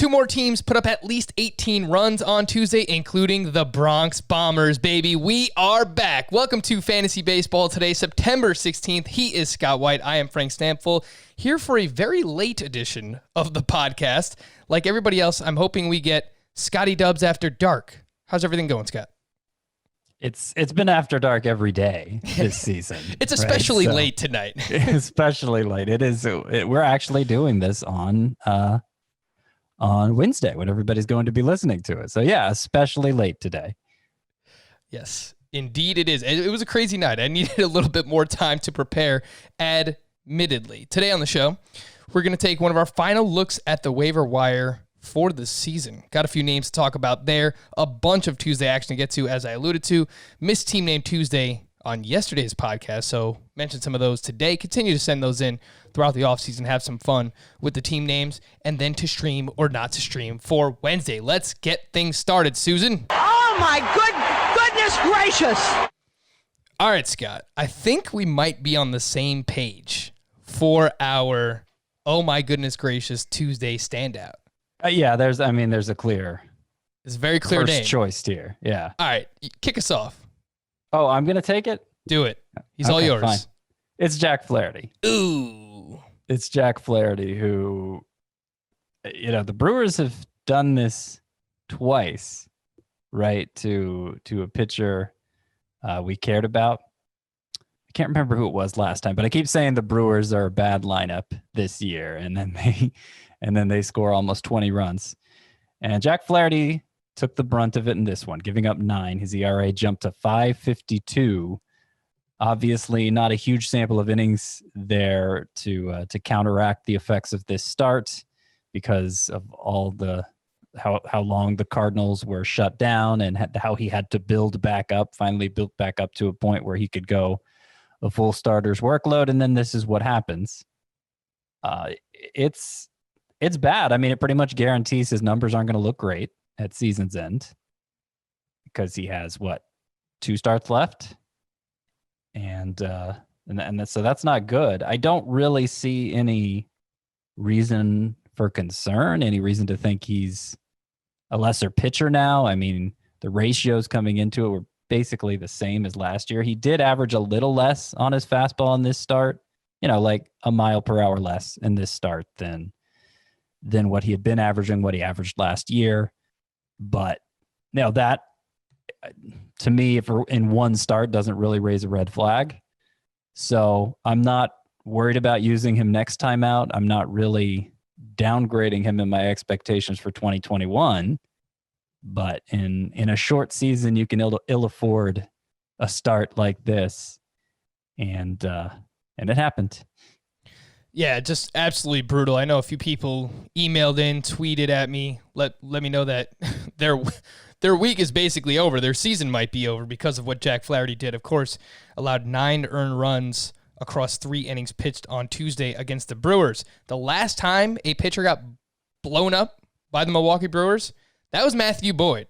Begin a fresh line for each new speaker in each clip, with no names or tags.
Two more teams put up at least 18 runs on Tuesday, including the Bronx Bombers, baby. We are back. Welcome to Fantasy Baseball today, September 16th. He is Scott White. I am Frank Stampful, here for a very late edition of the podcast. Like everybody else, I'm hoping we get Scotty Dubs after dark. How's everything going, Scott?
It's been after dark every day this season.
It's especially late tonight.
Especially late. It is. We're actually doing this on Wednesday when everybody's going to be listening to it. So yeah, especially late today.
Yes, indeed it is. It was a crazy night. I needed a little bit more time to prepare, admittedly. Today on the show, we're going to take one of our final looks at the waiver wire for the season. Got a few names to talk about there. A bunch of Tuesday action to get to, as I alluded to. Missed Team Name Tuesday on yesterday's podcast, so mentioned some of those today. Continue to send those in throughout the offseason. Have some fun with the team names, and then to stream or not to stream for Wednesday. Let's get things started, Susan.
Oh, my goodness gracious.
All right, Scott. I think we might be on the same page for our, oh my goodness gracious, Tuesday standout.
Yeah, there's a clear.
It's a very clear name.
First choice here. Yeah.
All right, kick us off.
Oh, I'm gonna take it.
Do it. He's all yours.
Fine. It's Jack Flaherty.
Ooh.
It's Jack Flaherty who, the Brewers have done this twice, right? To a pitcher we cared about. I can't remember who it was last time, but I keep saying the Brewers are a bad lineup this year, and then they score almost 20 runs. And Jack Flaherty took the brunt of it in this one, giving up 9. His ERA jumped to 5.52. Obviously, not a huge sample of innings there to counteract the effects of this start because of all the how long the Cardinals were shut down and how he had to finally built back up to a point where he could go a full starter's workload. And then this is what happens. It's bad. I mean, it pretty much guarantees his numbers aren't going to look great at season's end because he has 2 starts left, and so that's not good. I don't really see any reason for concern, any reason to think he's a lesser pitcher now. I mean, the ratios coming into it were basically the same as last year. He did average a little less on his fastball in this start, like a mile per hour less in this start than what he had been averaging, what he averaged last year. But that, to me, if in one start, doesn't really raise a red flag. So I'm not worried about using him next time out. I'm not really downgrading him in my expectations for 2021. But in a short season, you can ill afford a start like this. And it happened.
Yeah, just absolutely brutal. I know a few people emailed in, tweeted at me, let me know that their week is basically over. Their season might be over because of what Jack Flaherty did. Of course, allowed 9 earned runs across 3 innings pitched on Tuesday against the Brewers. The last time a pitcher got blown up by the Milwaukee Brewers, that was Matthew Boyd.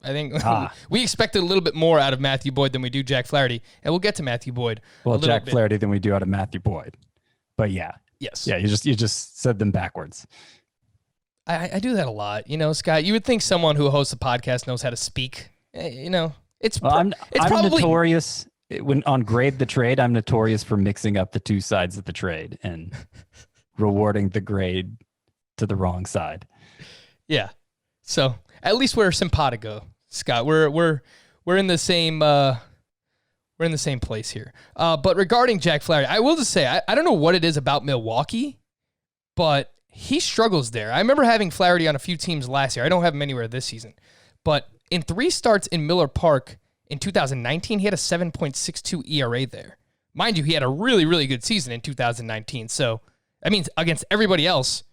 I think we expected a little bit more out of Matthew Boyd than we do Jack Flaherty, and we'll get to Matthew Boyd.
Well, Jack Flaherty than we do out of Matthew Boyd. But yeah.
Yes.
Yeah, you just said them backwards.
I do that a lot. Scott, you would think someone who hosts a podcast knows how to speak. It's
I'm
probably
notorious when on Grade the Trade. I'm notorious for mixing up the two sides of the trade and rewarding the grade to the wrong side.
Yeah. So at least we're simpatico, Scott. We're in the same we're in the same place here. But regarding Jack Flaherty, I will just say I don't know what it is about Milwaukee, but he struggles there. I remember having Flaherty on a few teams last year. I don't have him anywhere this season. But in 3 starts in Miller Park in 2019, he had a 7.62 ERA there. Mind you, he had a really, really good season in 2019. So, I mean, against everybody else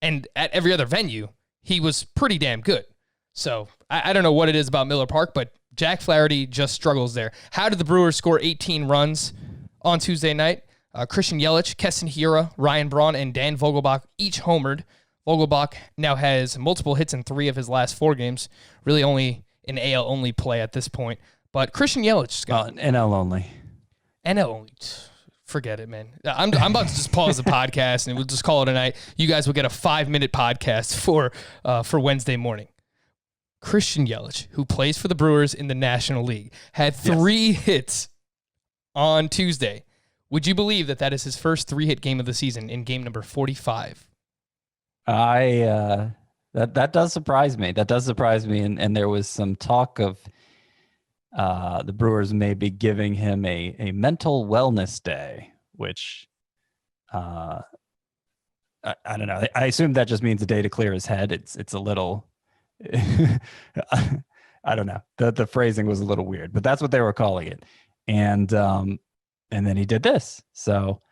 and at every other venue, he was pretty damn good. So, I don't know what it is about Miller Park, but Jack Flaherty just struggles there. How did the Brewers score 18 runs on Tuesday night? Christian Yelich, Keston Hiura, Ryan Braun, and Dan Vogelbach each homered. Vogelbach now has multiple hits in 3 of his last 4 games. Really only an AL-only play at this point. But Christian Yelich, Scott.
NL only.
NL only. Forget it, man. I'm about to just pause the podcast and we'll just call it a night. You guys will get a 5-minute podcast for Wednesday morning. Christian Yelich, who plays for the Brewers in the National League, had 3 hits on Tuesday. Would you believe that is his first 3-hit game of the season in game number 45?
That does surprise me. That does surprise me. And there was some talk of the Brewers may be giving him a mental wellness day, which I don't know. I assume that just means a day to clear his head. It's a little, I don't know. The phrasing was a little weird, but that's what they were calling it. And then he did this. So,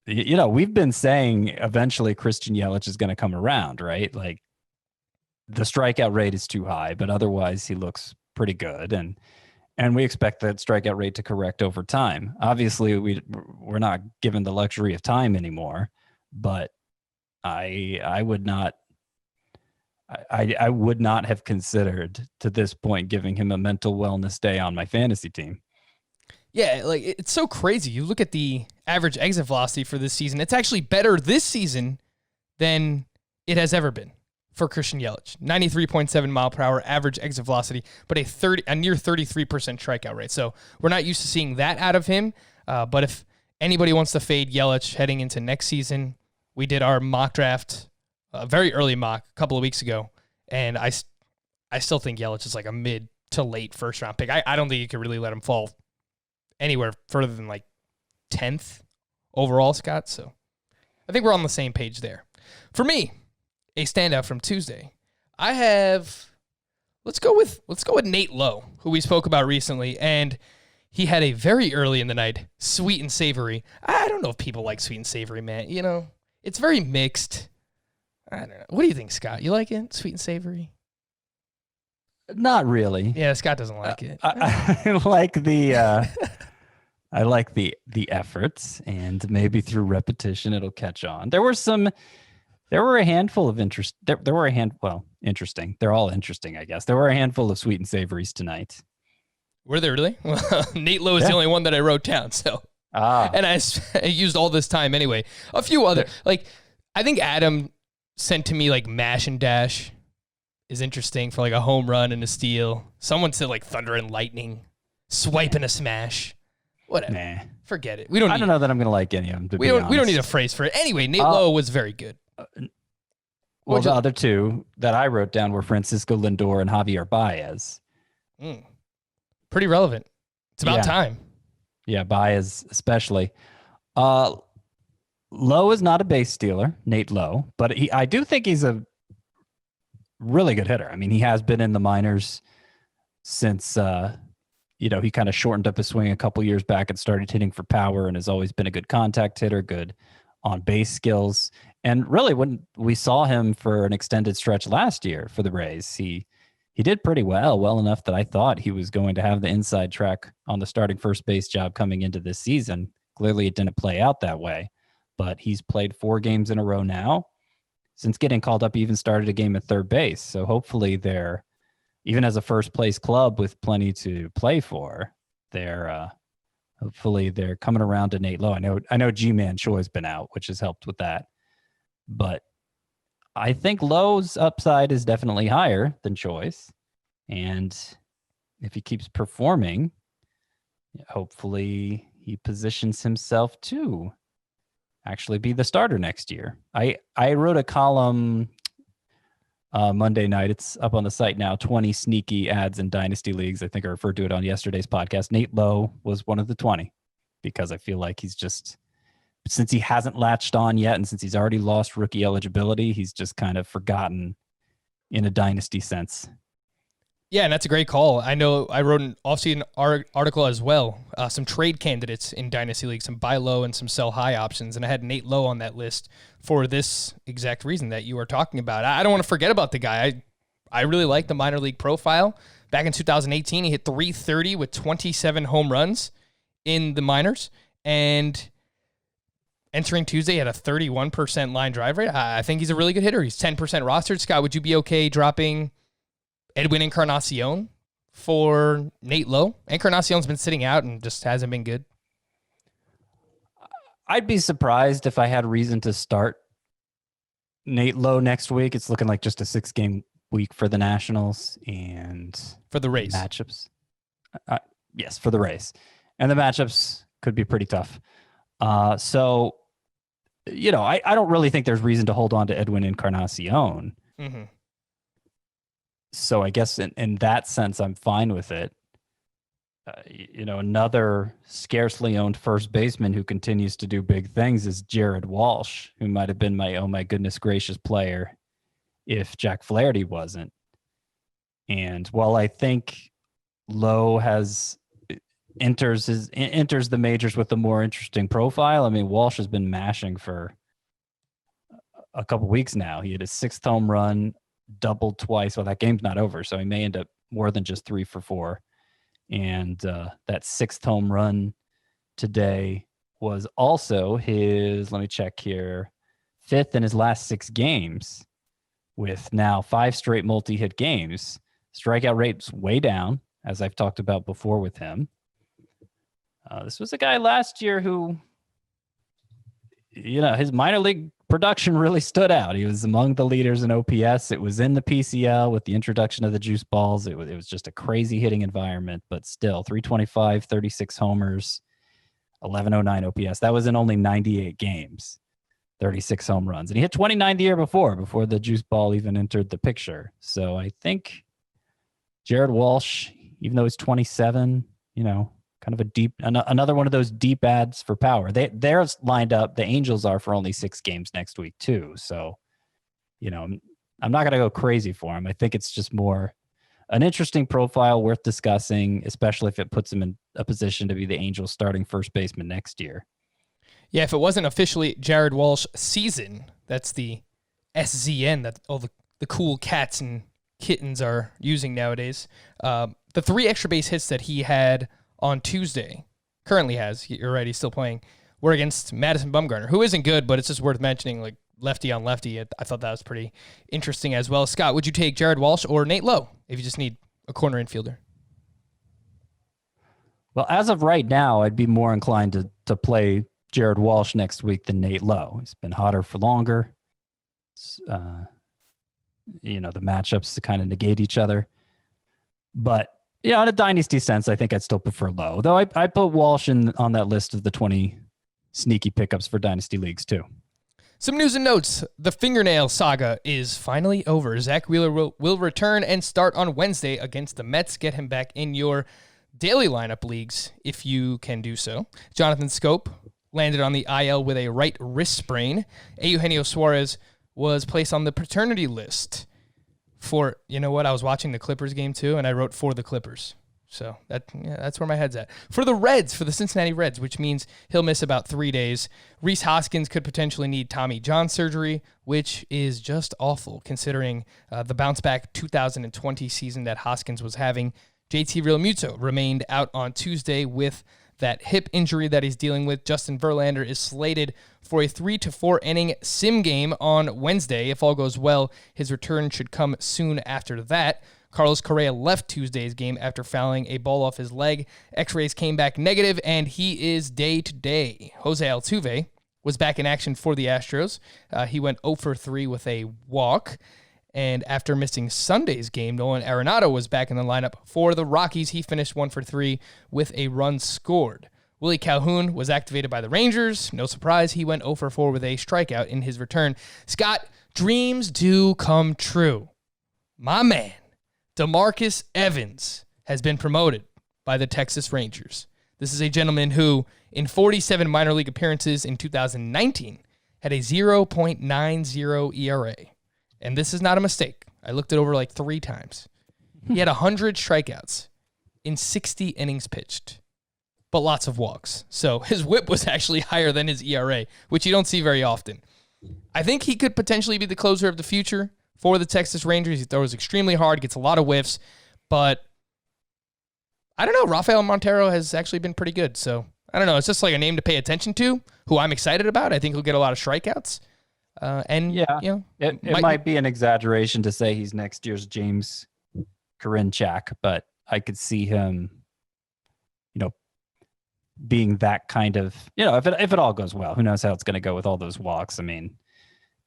we've been saying eventually Christian Yelich is going to come around, right? Like the strikeout rate is too high, but otherwise he looks pretty good. And we expect that strikeout rate to correct over time. Obviously we're not given the luxury of time anymore, but I would not have considered to this point giving him a mental wellness day on my fantasy team.
Yeah, like it's so crazy. You look at the average exit velocity for this season. It's actually better this season than it has ever been for Christian Yelich. 93.7 mile per hour average exit velocity, but a near 33% strikeout rate. So we're not used to seeing that out of him. But if anybody wants to fade Yelich heading into next season, we did our mock draft, a very early mock a couple of weeks ago, and I still think Yelich is like a mid to late first round pick. I don't think you can really let him fall anywhere further than like 10th overall, Scott. So I think we're on the same page there. For me, a standout from Tuesday, I have, let's go with Nate Lowe, who we spoke about recently, and he had a very early in the night sweet and savory. I don't know if people like sweet and savory, man. It's very mixed. I don't know. What do you think, Scott? You like it, sweet and savory?
Not really.
Yeah, Scott doesn't like it.
I like the I like the efforts, and maybe through repetition it'll catch on. There were a handful of interest. There were interesting. They're all interesting, I guess. There were a handful of sweet and savories tonight.
Were there really? Well, Nate Lowe is the only one that I wrote down. So, and I used all this time anyway. A few other, I think Adam sent to me like Mash and Dash is interesting for like a home run and a steal. Someone said like Thunder and Lightning, swipe and a smash. Whatever. Nah. Forget it. I
don't know that I'm going to like any of them,
we don't need a phrase for it. Anyway, Nate Lowe was very good.
Well, the other two that I wrote down were Francisco Lindor and Javier Baez.
Pretty relevant. It's about time.
Yeah, Baez especially. Lowe is not a base stealer, Nate Lowe, but I do think he's a really good hitter. I mean, he has been in the minors since he kind of shortened up his swing a couple years back and started hitting for power, and has always been a good contact hitter, good on base skills. And really, when we saw him for an extended stretch last year for the Rays, he did pretty well enough that I thought he was going to have the inside track on the starting first base job coming into this season. Clearly, it didn't play out that way, but he's played 4 games in a row now. Since getting called up, he even started a game at third base. So hopefully they're, even as a first place club with plenty to play for, hopefully they're coming around to Nate Lowe. I know G-Man Choi's been out, which has helped with that. But I think Lowe's upside is definitely higher than Choi's. And if he keeps performing, hopefully he positions himself to actually be the starter next year. I wrote a column Monday night. It's up on the site now. 20 sneaky ads in dynasty leagues. I think I referred to it on yesterday's podcast. Nate Lowe was one of the 20 because I feel like he's just, since he hasn't latched on yet and since he's already lost rookie eligibility, he's just kind of forgotten in a dynasty sense.
Yeah, and that's a great call. I know I wrote an off-season article as well, some trade candidates in Dynasty League, some buy low and some sell high options, and I had Nate Lowe on that list for this exact reason that you are talking about. I don't want to forget about the guy. I really like the minor league profile. Back in 2018, he hit .330 with 27 home runs in the minors, and entering Tuesday at a 31% line drive rate. I think he's a really good hitter. He's 10% rostered. Scott, would you be okay dropping Edwin Encarnacion for Nate Lowe? Encarnacion's been sitting out and just hasn't been good.
I'd be surprised if I had reason to start Nate Lowe next week. It's looking like just a 6-game week for the Nationals and
For the race.
matchups. Yes, for the race. And the matchups could be pretty tough. So, I don't really think there's reason to hold on to Edwin Encarnacion.
Mm-hmm.
So I guess in that sense, I'm fine with it. Another scarcely owned first baseman who continues to do big things is Jared Walsh, who might have been my, oh my goodness gracious player if Jack Flaherty wasn't. And while I think Lowe enters the majors with a more interesting profile, I mean, Walsh has been mashing for a couple weeks now. He had his 6th home run, doubled twice. Well, that game's not over, so he may end up more than just 3 for 4. And that 6th home run today was also his, let me check here, 5th in his last 6 games, with now 5 straight multi-hit games. Strikeout rate's way down, as I've talked about before with him. This was a guy last year who, his minor league production really stood out. He was among the leaders in OPS. It was in the PCL with the introduction of the juice balls. It was just a crazy hitting environment, but still 325, 36 homers, 1109 OPS. That was in only 98 games, 36 home runs. And he hit 29 the year before the juice ball even entered the picture. So I think Jared Walsh, even though he's 27, kind of a deep, another one of those deep ads for power. They're lined up. The Angels are for only 6 games next week too. So, I'm not going to go crazy for him. I think it's just more an interesting profile worth discussing, especially if it puts him in a position to be the Angels starting first baseman next year.
Yeah, if it wasn't officially Jared Walsh season, that's the SZN that all the cool cats and kittens are using nowadays. The 3 extra base hits that he had on Tuesday, currently has, you're right, he's still playing, were against Madison Bumgarner, who isn't good, but it's just worth mentioning, like lefty on lefty. I thought that was pretty interesting as well. Scott, would you take Jared Walsh or Nate Lowe if you just need a corner infielder?
Well, as of right now, I'd be more inclined to play Jared Walsh next week than Nate Lowe. He's been hotter for longer. The matchups to kind of negate each other. But in a dynasty sense, I think I'd still prefer Lowe. Though I put Walsh on that list of the 20 sneaky pickups for dynasty leagues too.
Some news and notes. The fingernail saga is finally over. Zach Wheeler will return and start on Wednesday against the Mets. Get him back in your daily lineup leagues if you can do so. Jonathan Scope landed on the IL with a right wrist sprain. Eugenio Suarez was placed on the paternity list. For, I was watching the Clippers game too, and I wrote for the Clippers. So that's where my head's at. For the Cincinnati Reds, which means he'll miss about 3 days. Rhys Hoskins could potentially need Tommy John surgery, which is just awful considering the bounce-back 2020 season that Hoskins was having. JT Realmuto remained out on Tuesday with that hip injury that he's dealing with. Justin Verlander is slated for a 3 to 4 inning sim game on Wednesday. If all goes well, his return should come soon after that. Carlos Correa left Tuesday's game after fouling a ball off his leg. X-rays came back negative, and he is day-to-day. Jose Altuve was back in action for the Astros. He went 0 for 3 with a walk. And after missing Sunday's game, Nolan Arenado was back in the lineup for the Rockies. He finished 1 for 3 with a run scored. Willie Calhoun was activated by the Rangers. No surprise, he went 0 for 4 with a strikeout in his return. Scott, dreams do come true. My man, DeMarcus Evans, has been promoted by the Texas Rangers. This is a gentleman who, in 47 minor league appearances in 2019, had a 0.90 ERA. And this is not a mistake. I looked it over like 3 times. He had 100 strikeouts in 60 innings pitched, but lots of walks. So his whip was actually higher than his ERA, which you don't see very often. I think he could potentially be the closer of the future for the Texas Rangers. He throws extremely hard, gets a lot of whiffs, but I don't know. Rafael Montero has actually been pretty good. So I don't know. It's just like a name to pay attention to, who I'm excited about. I think he'll get a lot of strikeouts.
It might be an exaggeration to say he's next year's James Karinchak, but I could see him, being that kind of, if it all goes well, who knows how it's going to go with all those walks. I mean,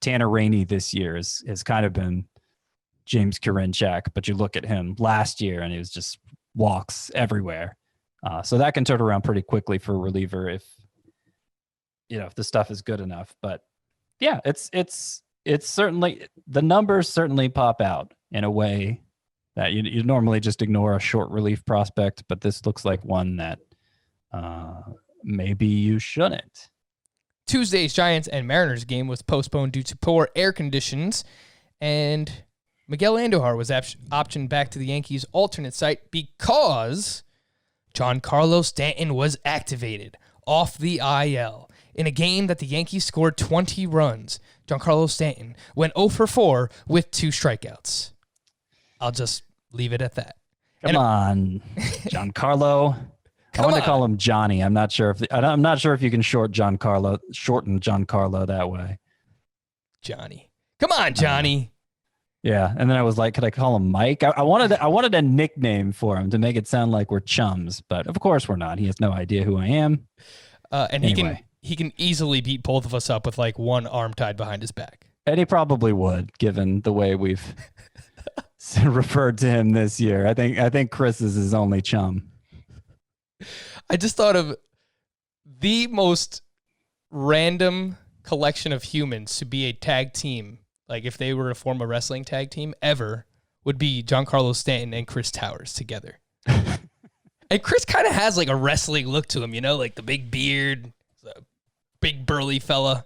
Tanner Rainey this year has kind of been James Karinchak, but you look at him last year and it was just walks everywhere. So that can turn around pretty quickly for a reliever if the stuff is good enough. But yeah, it's certainly, the numbers certainly pop out in a way that you normally just ignore a short relief prospect, but this looks like one that maybe you shouldn't.
Tuesday's Giants and Mariners game was postponed due to poor air conditions, and Miguel Andujar was optioned back to the Yankees' alternate site because Giancarlo Stanton was activated off the IL. In a game that the Yankees scored 20 runs, Giancarlo Stanton went 0 for 4 with 2 strikeouts. I'll just leave it at that.
Come on, Giancarlo. I want to call him Johnny. I'm not sure if you can shorten Giancarlo that way.
Johnny. Come on, Johnny.
Yeah, and then I was like, could I call him Mike? I wanted a nickname for him to make it sound like we're chums, but of course we're not. He has no idea who I am.
And anyway. He can easily beat both of us up with like one arm tied behind his back.
And he probably would, given the way we've referred to him this year. I think Chris is his only chum.
I just thought of the most random collection of humans to be a tag team. Like if they were to form a wrestling tag team ever, would be Giancarlo Stanton and Chris Towers together. And Chris kind of has like a wrestling look to him, like the big beard, the big burly fella.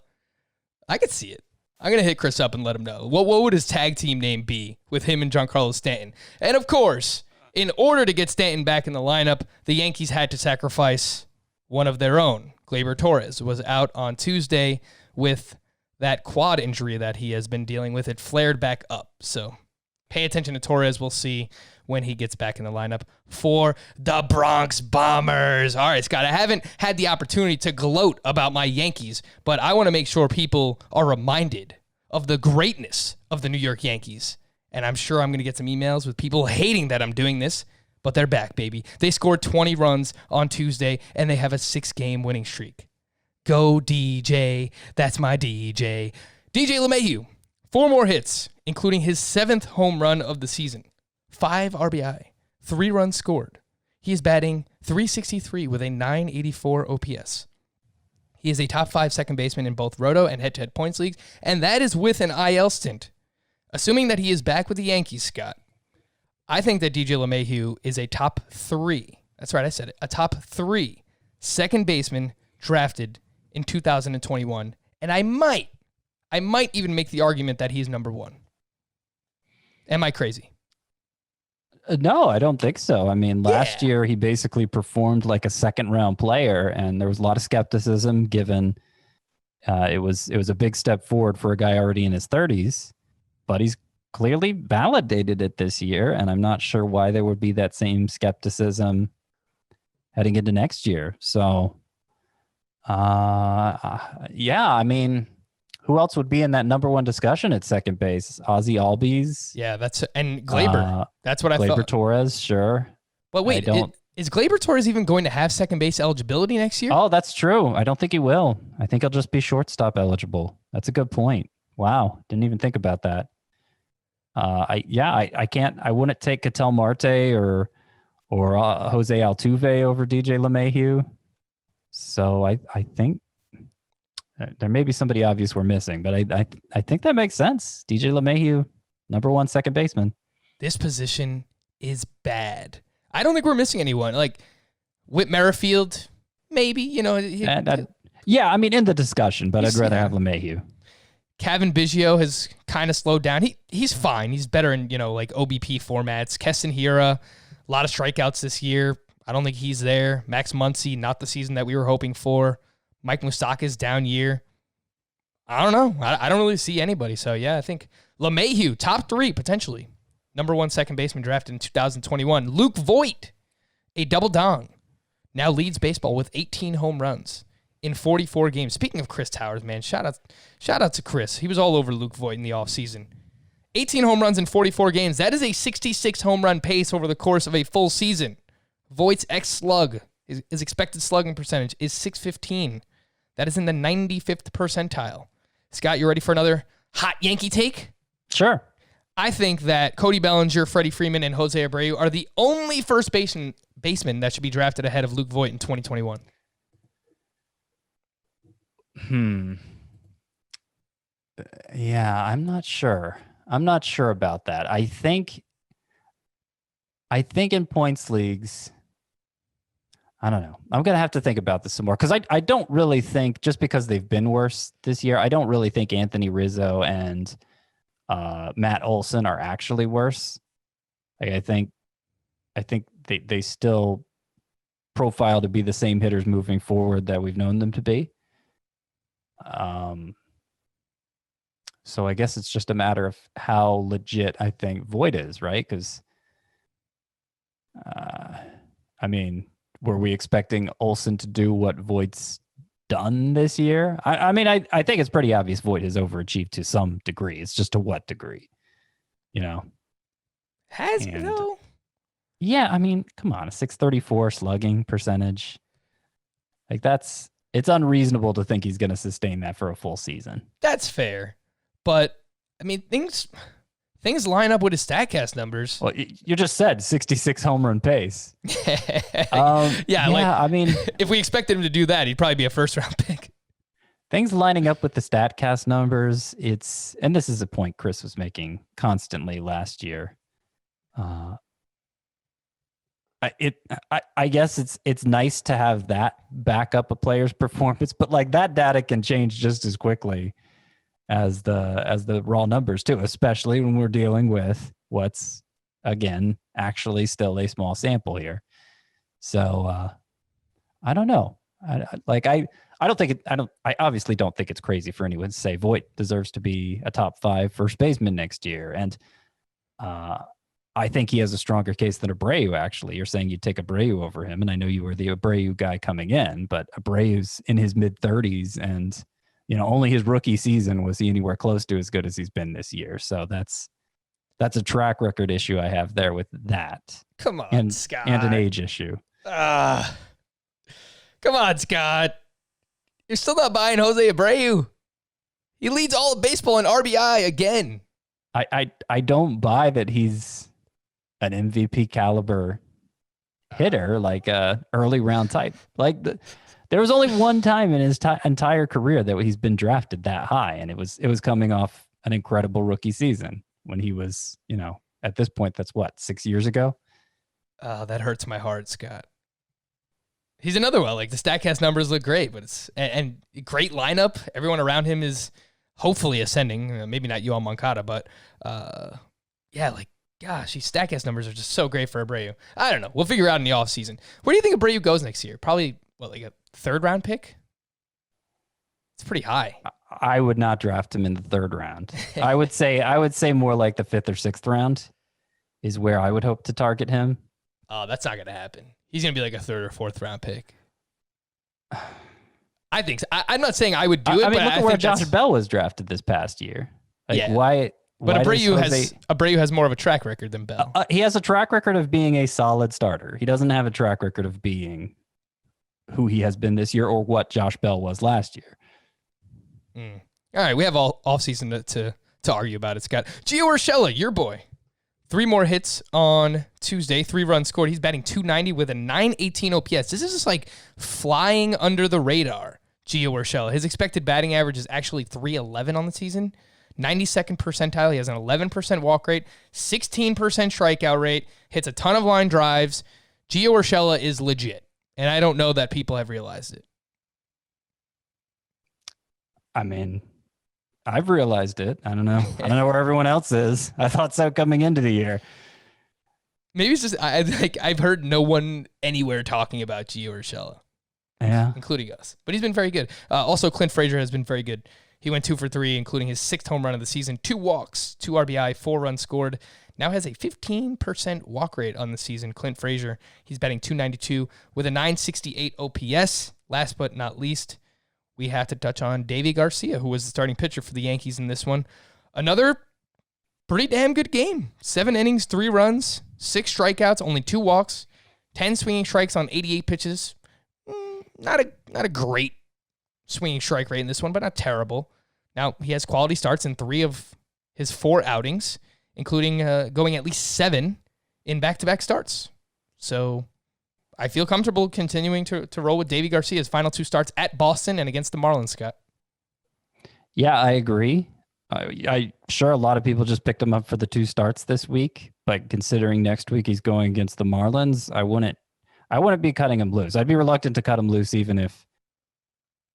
I could see it. I'm going to hit Chris up and let him know. What would his tag team name be with him and Giancarlo Stanton? And of course, in order to get Stanton back in the lineup, the Yankees had to sacrifice one of their own. Gleyber Torres was out on Tuesday with that quad injury that he has been dealing with. It flared back up. So pay attention to Torres. We'll see when he gets back in the lineup for the Bronx Bombers. All right, Scott, I haven't had the opportunity to gloat about my Yankees, but I want to make sure people are reminded of the greatness of the New York Yankees. And I'm sure I'm going to get some emails with people hating that I'm doing this, but they're back, baby. They scored 20 runs on Tuesday, and they have a 6-game winning streak. Go DJ. That's my DJ. DJ LeMahieu, 4 more hits, including his 7th home run of the season. 5 RBI, 3 runs scored. He is batting .363 with a .984 OPS. He is a top 5 second baseman in both roto and head-to-head points leagues, and that is with an IL stint. Assuming that he is back with the Yankees, Scott, I think that DJ LeMahieu is a top 3. That's right, I said it. A top 3 second baseman drafted in 2021, and I might even make the argument that he's number 1. Am I crazy?
No, I don't think so. I mean, last year he basically performed like a second-round player, and there was a lot of skepticism given it was a big step forward for a guy already in his 30s, but he's clearly validated it this year, and I'm not sure why there would be that same skepticism heading into next year. So, yeah, I mean, who else would be in that number 1 discussion at second base? Ozzie Albies?
Yeah, and Gleyber. That's what I thought.
Gleyber Torres, sure.
But wait, is Gleyber Torres even going to have second base eligibility next year?
Oh, that's true. I don't think he will. I think he'll just be shortstop eligible. That's a good point. Wow, didn't even think about that. I wouldn't take Ketel Marte or Jose Altuve over DJ LeMahieu. So I think there may be somebody obvious we're missing, but I think that makes sense. DJ LeMahieu, number 1 second baseman.
This position is bad. I don't think we're missing anyone. Like Whit Merrifield, maybe, yeah,
I mean, in the discussion, but I'd rather have LeMahieu.
Kevin Biggio has kind of slowed down. He's fine. He's better in, like OBP formats. Keston Hiura, a lot of strikeouts this year. I don't think he's there. Max Muncie, not the season that we were hoping for. Mike Moustakas, down year. I don't know. I don't really see anybody. So, yeah, I think LeMahieu, top 3, potentially. Number 1 second baseman drafted in 2021. Luke Voit, a double dong, now leads baseball with 18 home runs in 44 games. Speaking of Chris Towers, man, shout out to Chris. He was all over Luke Voit in the offseason. 18 home runs in 44 games. That is a 66 home run pace over the course of a full season. Voigt's xSlug His expected slugging percentage is .615. That is in the 95th percentile. Scott, you ready for another hot Yankee take?
Sure.
I think that Cody Bellinger, Freddie Freeman, and Jose Abreu are the only first baseman that should be drafted ahead of Luke Voit in 2021.
Yeah, I'm not sure. I'm not sure about that. I think in points leagues, I don't know. I'm going to have to think about this some more because I don't really think, just because they've been worse this year, I don't really think Anthony Rizzo and Matt Olson are actually worse. Like, I think they still profile to be the same hitters moving forward that we've known them to be. So I guess it's just a matter of how legit I think Voit is, right? Because, I mean, were we expecting Olsen to do what Voigt's done this year? I mean, I think it's pretty obvious Voit has overachieved to some degree. It's just to what degree, you know?
Has he, though?
Yeah, I mean, come on, a 634 slugging percentage. Like, it's unreasonable to think he's going to sustain that for a full season.
That's fair. But, I mean, things line up with his StatCast numbers.
Well, you just said 66 home run pace.
I
mean,
if we expected him to do that, he'd probably be a first-round pick.
Things lining up with the StatCast numbers, and this is a point Chris was making constantly last year. I guess it's nice to have that back up a player's performance, but like that data can change just as quickly as the raw numbers too, especially when we're dealing with what's, again, actually still a small sample here. So I don't know. I obviously don't think it's crazy for anyone to say Voit deserves to be a top 5 first baseman next year. And I think he has a stronger case than Abreu, actually. You're saying you'd take Abreu over him, and I know you were the Abreu guy coming in, but Abreu's in his mid-30s, and only his rookie season was he anywhere close to as good as he's been this year. So that's a track record issue I have there with that.
Come on, Scott.
And an age issue.
Come on, Scott. You're still not buying Jose Abreu. He leads all of baseball in RBI again.
I don't buy that he's an MVP caliber hitter, like a early round type. Like there was only one time in his entire career that he's been drafted that high, and it was coming off an incredible rookie season when he was, at this point, that's what, 6 years ago?
That hurts my heart, Scott. He's another one. Like, the StatCast numbers look great, but it's and great lineup. Everyone around him is hopefully ascending. Maybe not Yoel Moncada, but gosh, these StatCast numbers are just so great for Abreu. I don't know. We'll figure it out in the offseason. Where do you think Abreu goes next year? Probably, like a third-round pick? It's pretty high.
I would not draft him in the third round. I would say more like the 5th or 6th round is where I would hope to target him.
Oh, that's not going to happen. He's going to be like a 3rd or 4th round pick. I think so. I'm not saying I would do it,
I mean,
but
look at where Josh Bell was drafted this past year. Like,
yeah.
Why?
But
why
Abreu has more of a track record than Bell.
He has a track record of being a solid starter. He doesn't have a track record of being who he has been this year or what Josh Bell was last year.
All right, we have all offseason to argue about it, Scott. Gio Urshela, your boy. 3 more hits on Tuesday, 3 runs scored. He's batting .290 with a .918 OPS. This is just like flying under the radar, Gio Urshela. His expected batting average is actually .311 on the season. 92nd percentile. He has an 11% walk rate, 16% strikeout rate, hits a ton of line drives. Gio Urshela is legit, and I don't know that people have realized it.
I mean, I've realized it. I don't know. I don't know where everyone else is. I thought so coming into the year.
Maybe it's just I've heard no one anywhere talking about Gio Urshela.
Yeah,
including us. But he's been very good. Also, Clint Frazier has been very good. He went 2 for 3, including his 6th home run of the season, 2 walks, 2 RBI, 4 runs scored. Now has a 15% walk rate on the season. Clint Frazier, he's batting .292 with a .968 OPS. Last but not least, we have to touch on Davey Garcia, who was the starting pitcher for the Yankees in this one. Another pretty damn good game. 7 innings, 3 runs, 6 strikeouts, only 2 walks, 10 swinging strikes on 88 pitches. not a great swinging strike rate in this one, but not terrible. Now, he has quality starts in 3 of his 4 outings, including going at least 7 in back-to-back starts. So I feel comfortable continuing to roll with Davey Garcia's final 2 starts at Boston and against the Marlins, Scott.
Yeah, I agree. I sure a lot of people just picked him up for the 2 starts this week, but considering next week he's going against the Marlins, I wouldn't be cutting him loose. I'd be reluctant to cut him loose even if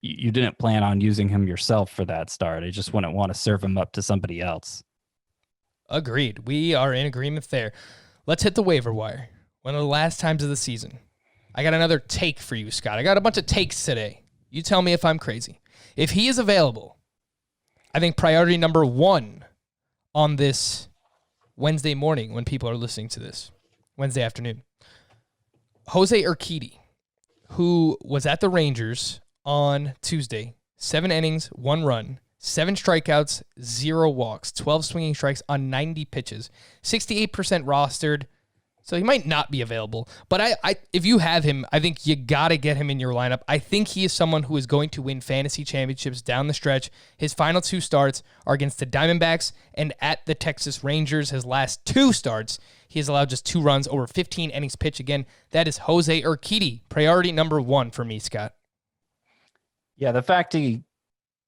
you didn't plan on using him yourself for that start. I just wouldn't want to serve him up to somebody else.
Agreed. We are in agreement there. Let's hit the waiver wire. One of the last times of the season. I got another take for you, Scott. I got a bunch of takes today. You tell me if I'm crazy. If he is available, I think priority number 1 on this Wednesday morning when people are listening to this, Wednesday afternoon, Jose Urquidy, who was at the Rangers on Tuesday, 7 innings, 1 run, 7 strikeouts, 0 walks, 12 swinging strikes on 90 pitches, 68% rostered. So he might not be available. But I if you have him, I think you got to get him in your lineup. I think he is someone who is going to win fantasy championships down the stretch. His final 2 starts are against the Diamondbacks and at the Texas Rangers. His last 2 starts, he has allowed just 2 runs over 15 innings pitched. Again, that is Jose Urquidy, priority number 1 for me, Scott.
Yeah, the fact the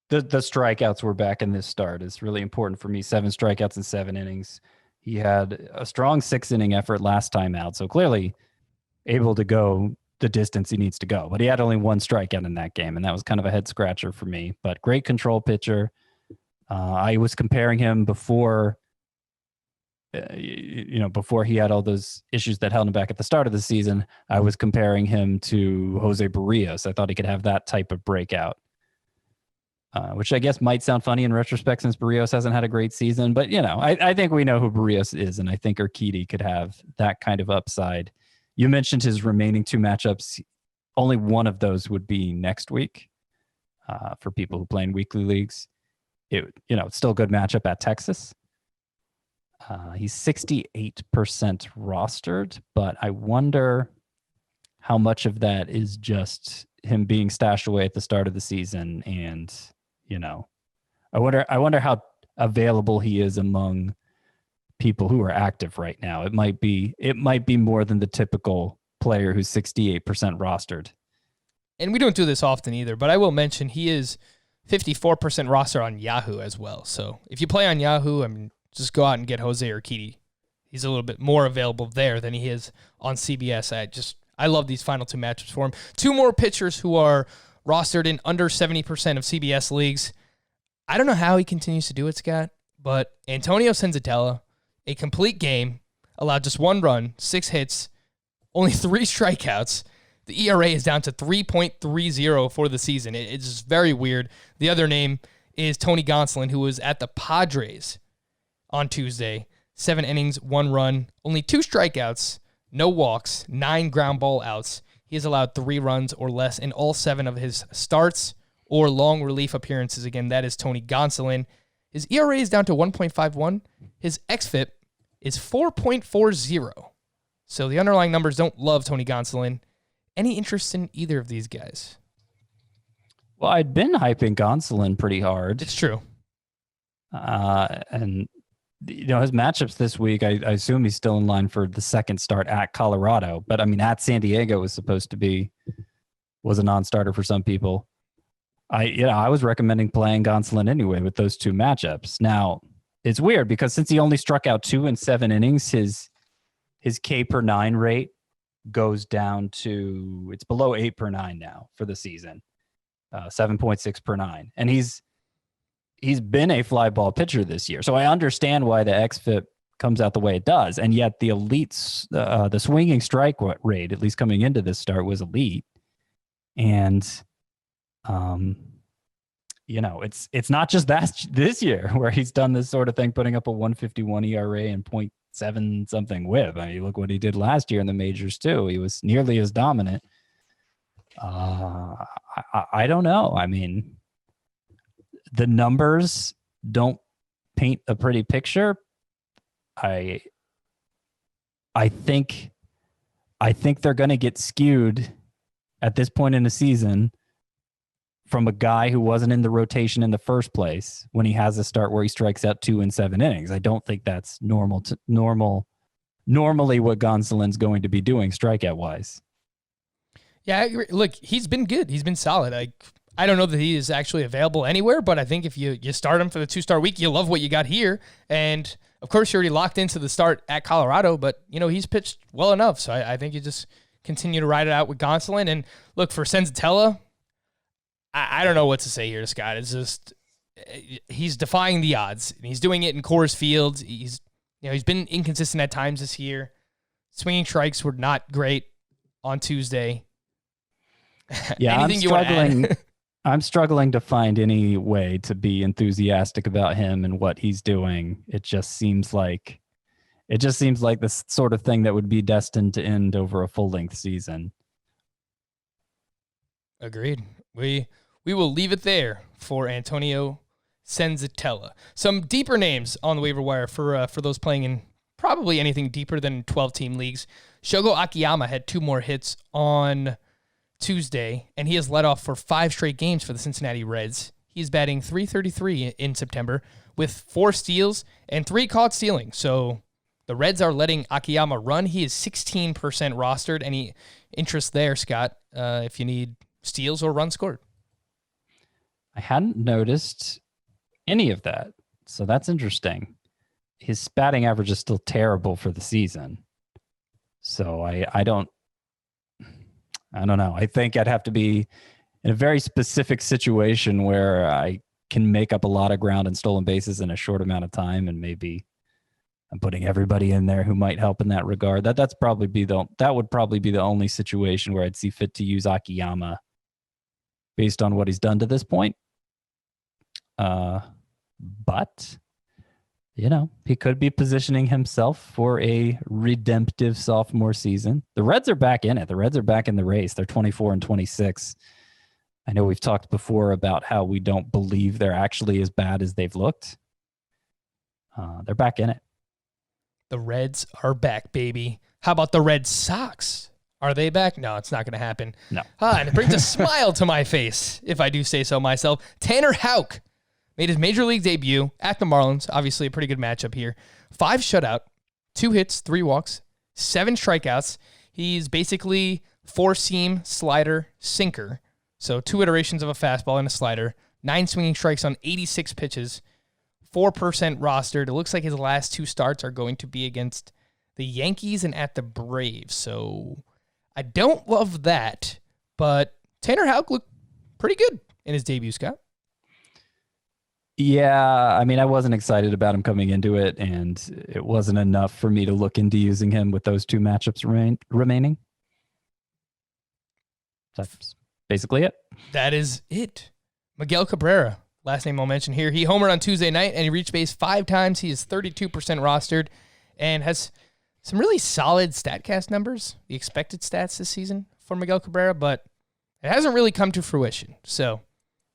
strikeouts were back in this start is really important for me. 7 strikeouts in 7 innings. He had a strong 6-inning effort last time out, so clearly able to go the distance he needs to go. But he had only 1 strikeout in that game, and that was kind of a head scratcher for me. But great control pitcher. I was comparing him before, before he had all those issues that held him back at the start of the season. I was comparing him to Jose Barrios. I thought he could have that type of breakout. Which I guess might sound funny in retrospect since Barrios hasn't had a great season. But, I think we know who Barrios is, and I think Urquidy could have that kind of upside. You mentioned his remaining 2 matchups. Only one of those would be next week for people who play in weekly leagues. It's still a good matchup at Texas. He's 68% rostered, but I wonder how much of that is just him being stashed away at the start of the season and I wonder how available he is among people who are active right now. It might be more than the typical player who's 68% rostered.
And we don't do this often either, but I will mention he is 54% roster on Yahoo as well. So if you play on Yahoo, just go out and get Jose Urquidy. He's a little bit more available there than he is on CBS. I love these final 2 matchups for him. 2 more pitchers who are rostered in under 70% of CBS leagues. I don't know how he continues to do it, Scott, but Antonio Cenzadella, a complete game, allowed just 1 run, 6 hits, only 3 strikeouts. The ERA is down to 3.30 for the season. It's just very weird. The other name is Tony Gonzalen, who was at the Padres on Tuesday. 7 innings, 1 run, only 2 strikeouts, no walks, 9 ground ball outs. He has allowed 3 runs or less in all 7 of his starts or long relief appearances. Again, that is Tony Gonzalen. His ERA is down to 1.51. His xFIP is 4.40. So the underlying numbers don't love Tony Gonzalen. Any interest in either of these guys?
Well, I'd been hyping Gonzalen pretty hard.
It's true.
And his matchups this week, I assume he's still in line for the second start at Colorado. But at San Diego was a non-starter for some people. I was recommending playing Gonzalen anyway with those 2 matchups. Now, it's weird because since he only struck out 2 in 7 innings, his K per 9 rate goes down to, it's below 8 per 9 now for the season, 7.6 per 9. And he's been a fly ball pitcher this year. So I understand why the xFIP comes out the way it does. And yet the elites, the swinging strike rate, at least coming into this start, was elite. And, it's not just that this year where he's done this sort of thing, putting up a 151 ERA and 0.7 something whip. Look what he did last year in the majors too. He was nearly as dominant. I don't know. The numbers don't paint a pretty picture. I think they're going to get skewed at this point in the season from a guy who wasn't in the rotation in the first place when he has a start where he strikes out 2 in 7 innings. I don't think that's normally what Gonzalen's going to be doing strikeout wise.
Yeah, I agree. Look, he's been good. He's been solid. I don't know that he is actually available anywhere, but I think if you start him for the 2-start week, you love what you got here. And of course, you're already locked into the start at Colorado, but he's pitched well enough. So I think you just continue to ride it out with Gonzalen. And look, for Cenzadella, I don't know what to say here, Scott. It's just he's defying the odds. And he's doing it in Coors Field. He's been inconsistent at times this year. Swinging strikes were not great on Tuesday.
Yeah, I'm struggling to find any way to be enthusiastic about him and what he's doing. It just seems like the sort of thing that would be destined to end over a full-length season.
Agreed. We will leave it there for Antonio Cenzadella. Some deeper names on the waiver wire for those playing in probably anything deeper than 12-team leagues. Shogo Akiyama had 2 more hits on Tuesday, and he has led off for 5 straight games for the Cincinnati Reds. He's batting .333 in September with 4 steals and 3 caught stealing. So the Reds are letting Akiyama run. He is 16% rostered. Any interest there, Scott, if you need steals or runs scored?
I hadn't noticed any of that, so that's interesting. His batting average is still terrible for the season. So I don't know. I think I'd have to be in a very specific situation where I can make up a lot of ground and stolen bases in a short amount of time, and maybe I'm putting everybody in there who might help in that regard. That would probably be the only situation where I'd see fit to use Akiyama based on what he's done to this point. But he could be positioning himself for a redemptive sophomore season. The Reds are back in it. The Reds are back in the race. They're 24-26. I know we've talked before about how we don't believe they're actually as bad as they've looked. They're back in it.
The Reds are back, baby. How about the Red Sox? Are they back? No, it's not going to happen.
No.
And it brings a smile to my face, if I do say so myself. Tanner Houck made his major league debut at the Marlins. Obviously, a pretty good matchup here. 5 shutout, 2 hits, 3 walks, 7 strikeouts. He's basically 4-seam, slider, sinker. So 2 iterations of a fastball and a slider. 9 swinging strikes on 86 pitches. 4% rostered. It looks like his last 2 starts are going to be against the Yankees and at the Braves. So I don't love that, but Tanner Houck looked pretty good in his debut, Scott.
Yeah, I mean, I wasn't excited about him coming into it, and it wasn't enough for me to look into using him with those 2 matchups remaining. That's basically it.
That is it. Miguel Cabrera, last name I'll mention here. He homered on Tuesday night, and he reached base 5 times. He is 32% rostered and has some really solid StatCast numbers, the expected stats this season for Miguel Cabrera, but it hasn't really come to fruition. So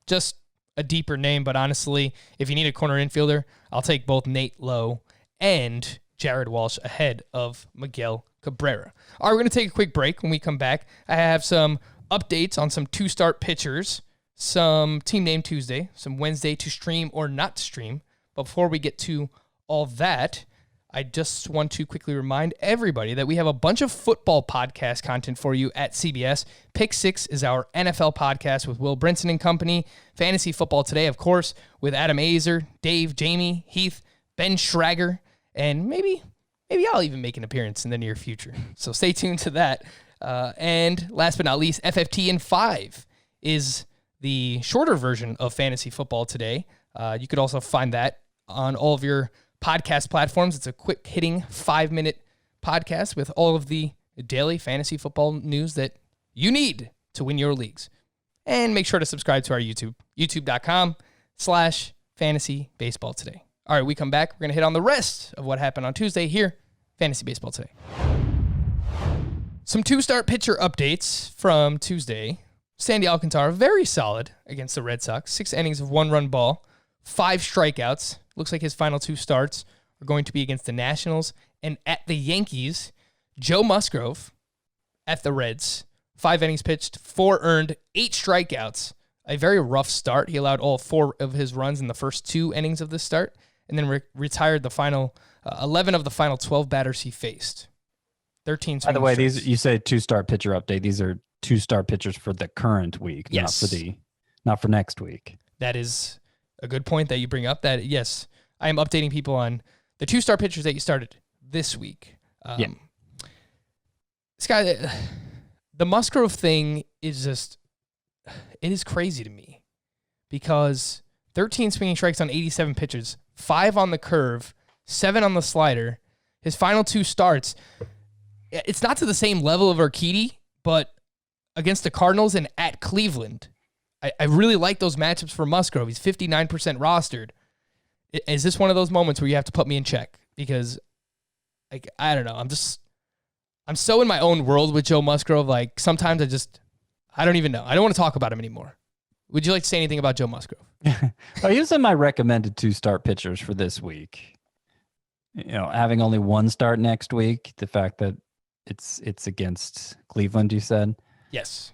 just a deeper name, but honestly, if you need a corner infielder, I'll take both Nate Lowe and Jared Walsh ahead of Miguel Cabrera. All right, we're going to take a quick break. When we come back, I have some updates on some 2-start pitchers, some Team Name Tuesday, some Wednesday to stream or not to stream. But before we get to all that, I just want to quickly remind everybody that we have a bunch of football podcast content for you at CBS. Pick 6 is our NFL podcast with Will Brinson and company. Fantasy Football Today, of course, with Adam Azer, Dave, Jamie, Heath, Ben Schrager, and maybe I'll even make an appearance in the near future. So stay tuned to that. And last but not least, FFT in 5 is the shorter version of Fantasy Football Today. You could also find that on all of your podcast platforms. It's a quick hitting 5-minute podcast with all of the daily fantasy football news that you need to win your leagues. And make sure to subscribe to our YouTube, youtube.com/fantasy baseball today. All right, we come back. We're going to hit on the rest of what happened on Tuesday here, Fantasy Baseball Today. Some 2-start pitcher updates from Tuesday. Sandy Alcantara, very solid against the Red Sox. 6 innings of 1-run ball, 5 strikeouts. Looks like his final 2 starts are going to be against the Nationals and at the Yankees. Joe Musgrove at the Reds, 5 innings pitched, 4 earned, 8 strikeouts. A very rough start. He allowed all 4 of his runs in the first 2 innings of this start, and then retired the final 11 of the final 12 batters he faced. 13.
By the way, these you say 2-start pitcher update. These are 2-star pitchers for the current week,
yes.
not for next week.
That is a good point that you bring up. That yes, I am updating people on the 2-star pitchers that you started this week. Scott, the Musgrove thing is just, it is crazy to me because 13 swinging strikes on 87 pitches, 5 on the curve, 7 on the slider. His final 2 starts, it's not to the same level of Urquidy, but against the Cardinals and at Cleveland, I really like those matchups for Musgrove. He's 59% rostered. Is this one of those moments where you have to put me in check? Because, like, I don't know. I'm so in my own world with Joe Musgrove. Like, sometimes I don't even know. I don't want to talk about him anymore. Would you like to say anything about Joe Musgrove?
Well, he was in my recommended 2-start pitchers for this week. Having only 1 start next week, the fact that it's against Cleveland, you said?
Yes.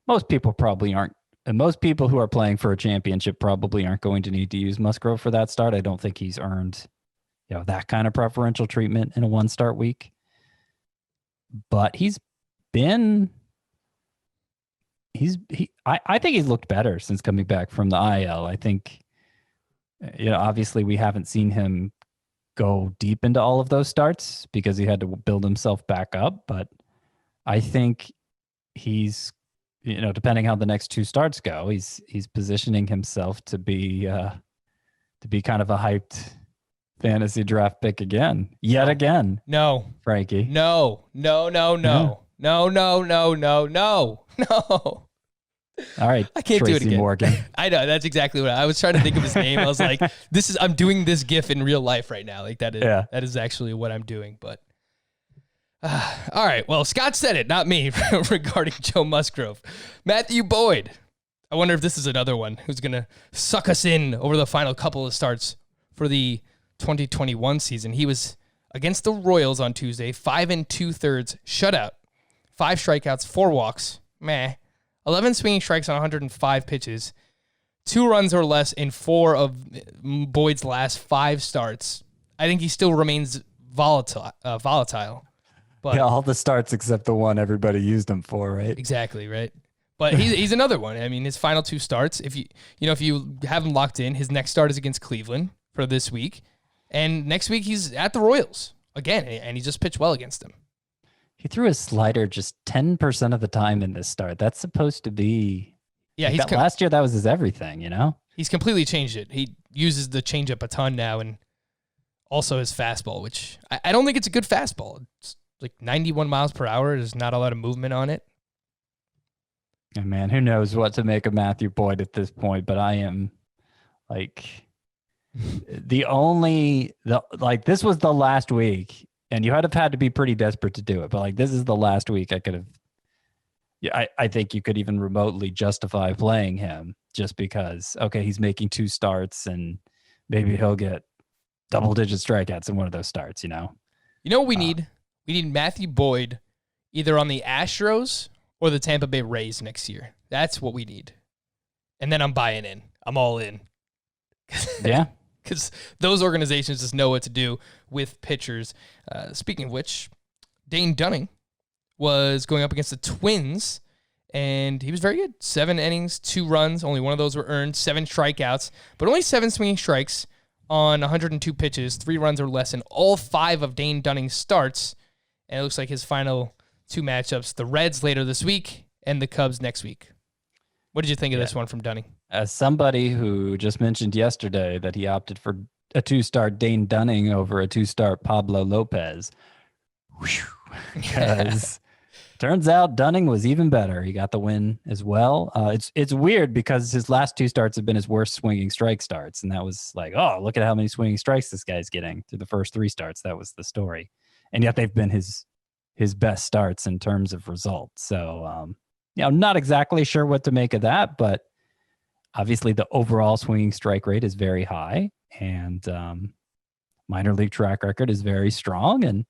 Most people probably aren't, and most people who are playing for a championship probably aren't going to need to use Musgrove for that start. I don't think he's earned, that kind of preferential treatment in a 1-start week. But I think he's looked better since coming back from the IL. I think, obviously we haven't seen him go deep into all of those starts because he had to build himself back up. But I think he's, depending how the next 2 starts go, he's positioning himself to be kind of a hyped fantasy draft pick again.
No.
Frankie.
No.
All right.
I can't
Tracy
do it again.
Morgan.
I know. That's exactly what I was trying to think of his name. I was like, I'm doing this GIF in real life right now. Like that is actually what I'm doing. But all right. Well, Scott said it, not me, regarding Joe Musgrove. Matthew Boyd. I wonder if this is another one who's going to suck us in over the final couple of starts for the 2021 season. He was against the Royals on Tuesday, 5 2/3 shutout, 5 strikeouts, 4 walks, 11 swinging strikes on 105 pitches, 2 runs or less in 4 of Boyd's last 5 starts. I think he still remains volatile. But
all the starts except the one everybody used him for, right?
Exactly, right. But he's another one. I mean, his final 2 starts, if you have him locked in, his next start is against Cleveland for this week. And next week he's at the Royals again, and he just pitched well against them.
He threw his slider just 10% of the time in this start. That's supposed to be...
Yeah,
last year that was his everything, He's
completely changed it. He uses the changeup a ton now, and also his fastball, which I don't think it's a good fastball. It's like 91 miles per hour. There's not a lot of movement on it.
And man, who knows what to make of Matthew Boyd at this point, but I am like... this was the last week, and you had to be pretty desperate to do it, but like this is the last week I could have. Yeah, I think you could even remotely justify playing him just because he's making 2 starts and maybe he'll get double-digit strikeouts in one of those starts. You know what we need? We need Matthew Boyd either on the Astros or the Tampa Bay Rays next year. That's what we need, and then I'm buying in. I'm all in. Yeah. Because those organizations just know what to do with pitchers. Speaking of which, Dane Dunning was going up against the Twins, and he was very good. 7 innings, 2 runs. Only one of those were earned. 7 strikeouts, but only 7 swinging strikes on 102 pitches, 3 runs or less in all 5 of Dane Dunning's starts. And it looks like his final 2 matchups, the Reds later this week and the Cubs next week. What did you think of this one from Dunning? As somebody who just mentioned yesterday that he opted for a 2-star Dane Dunning over a 2-star Pablo Lopez, because turns out Dunning was even better. He got the win as well. It's weird because his last 2 starts have been his worst swinging strike starts, and that was like, oh, look at how many swinging strikes this guy's getting through the first 3 starts. That was the story, and yet they've been his best starts in terms of results. So, I'm not exactly sure what to make of that, but obviously the overall swinging strike rate is very high, and minor league track record is very strong, and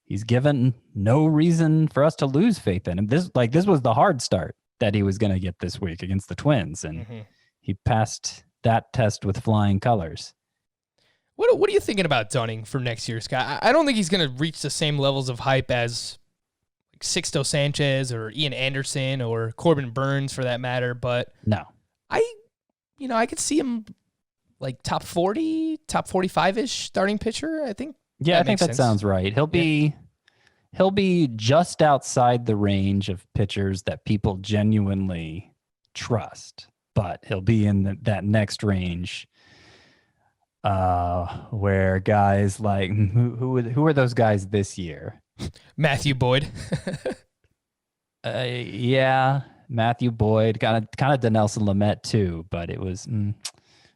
he's given no reason for us to lose faith in him. This was the hard start that he was going to get this week against the Twins, and he passed that test with flying colors.
What are you thinking about Dunning for next year, Scott? I don't think he's going to reach the same levels of hype as like Sixto Sanchez or Ian Anderson or Corbin Burns for that matter, but
no,
I could see him like top 40, top 45-ish starting pitcher, I think.
Yeah, I think that sounds right. He'll be just outside the range of pitchers that people genuinely trust, but he'll be in that next range where guys like who are those guys this year?
Matthew Boyd.
Yeah, Matthew Boyd, kind of Dinelson Lamet too, but it was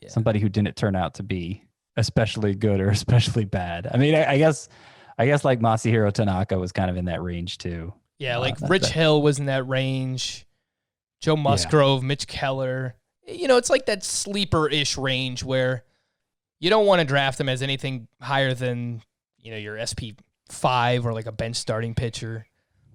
somebody who didn't turn out to be especially good or especially bad. I mean, I guess like Masahiro Tanaka was kind of in that range too.
Yeah, like Rich Hill was in that range. Joe Musgrove, Mitch Keller. It's like that sleeper-ish range where you don't want to draft them as anything higher than, your SP5 or like a bench starting pitcher.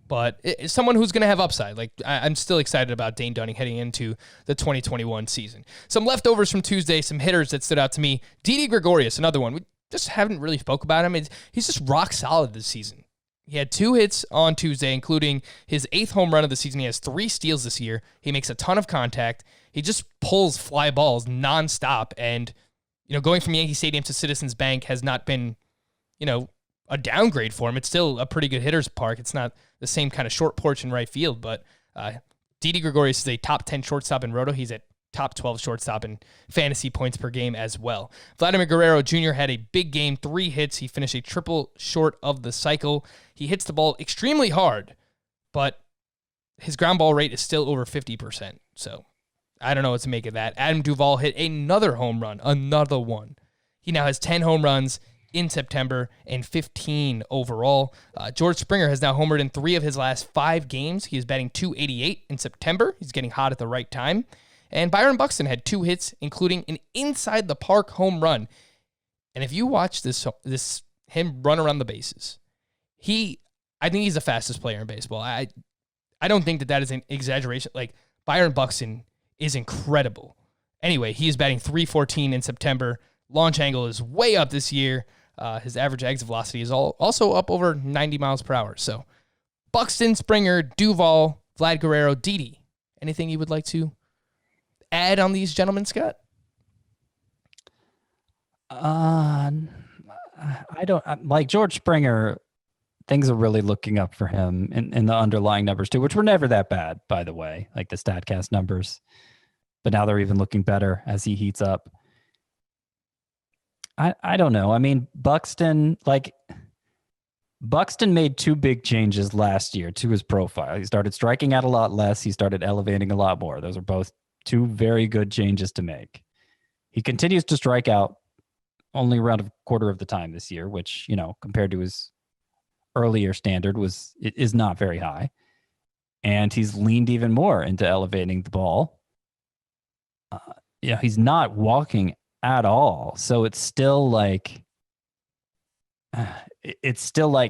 But it's someone who's going to have upside. Like, I'm still excited about Dane Dunning heading into the 2021 season. Some leftovers from Tuesday, some hitters that stood out to me. Didi Gregorius, another one. We just haven't really spoke about him. He's just rock solid this season. He had 2 hits on Tuesday, including his 8th home run of the season. He has 3 steals this year. He makes a ton of contact. He just pulls fly balls nonstop. And, going from Yankee Stadium to Citizens Bank has not been, a downgrade for him. It's still a pretty good hitter's park. It's not the same kind of short porch in right field, but Didi Gregorius is a top 10 shortstop in Roto. He's at top 12 shortstop in fantasy points per game as well. Vladimir Guerrero Jr. had a big game, 3 hits. He finished a triple short of the cycle. He hits the ball extremely hard, but his ground ball rate is still over 50%. So I don't know what to make of that. Adam Duvall hit another home run, another one. He now has 10 home runs in September and 15 overall. George Springer has now homered in 3 of his last 5 games. He is batting .288 in September. He's getting hot at the right time. And Byron Buxton had 2 hits, including an inside the park home run. And if you watch him run around the bases, I think he's the fastest player in baseball. I don't think that is an exaggeration. Like, Byron Buxton is incredible. Anyway, he is batting .314 in September. Launch angle is way up this year. His average exit velocity is also up over 90 miles per hour. So, Buxton, Springer, Duvall, Vlad Guerrero, Didi. Anything you would like to add on these gentlemen, Scott?
I don't like George Springer. Things are really looking up for him in the underlying numbers too, which were never that bad, by the way, like the StatCast numbers. But now they're even looking better as he heats up. I don't know. I mean, Buxton made 2 big changes last year to his profile. He started striking out a lot less. He started elevating a lot more. Those are both 2 very good changes to make. He continues to strike out only around a quarter of the time this year, which, compared to his earlier standard is not very high. And he's leaned even more into elevating the ball. He's not walking at all. So it's still like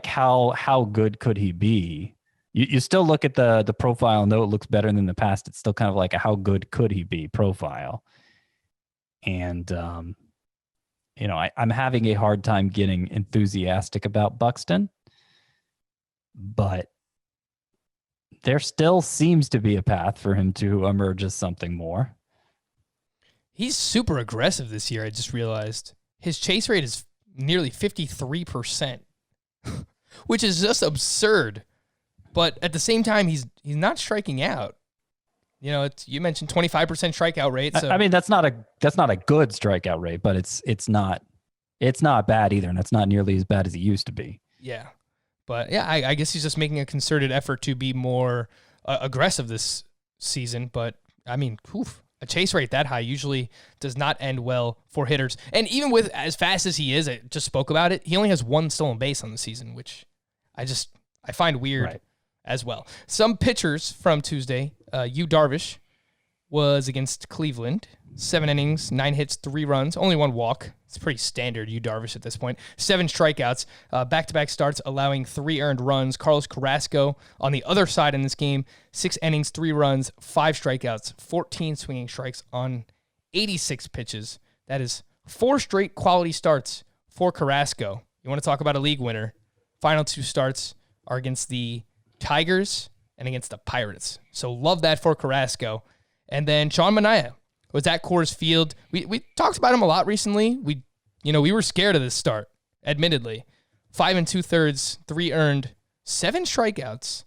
how good could he be? You still look at the profile and though it looks better than the past, it's still kind of like a how good could he be profile. And I'm having a hard time getting enthusiastic about Buxton, but there still seems to be a path for him to emerge as something more.
He's super aggressive this year, I just realized. His chase rate is nearly 53%, which is just absurd. But at the same time, he's not striking out. You mentioned 25% strikeout rate. So.
I mean, that's not a good strikeout rate, but it's not bad either, and it's not nearly as bad as it used to be.
Yeah. But yeah, I guess he's just making a concerted effort to be more aggressive this season. But I mean, a chase rate that high usually does not end well for hitters. And even with as fast as he is, I just spoke about it, he only has 1 stolen base on the season, which I find weird as well. Some pitchers from Tuesday, Yu Darvish was against Cleveland. 7 innings, 9 hits, 3 runs, only 1 walk. It's pretty standard, Yu Darvish at this point. 7 strikeouts, back-to-back starts, allowing 3 earned runs. Carlos Carrasco on the other side in this game, 6 innings, 3 runs, 5 strikeouts, 14 swinging strikes on 86 pitches. That is 4 straight quality starts for Carrasco. You want to talk about a league winner? Final 2 starts are against the Tigers and against the Pirates. So love that for Carrasco. And then Sean Manaea was at Coors Field. We talked about him a lot recently. We were scared of this start, admittedly. 5 2/3, 3 earned, 7 strikeouts,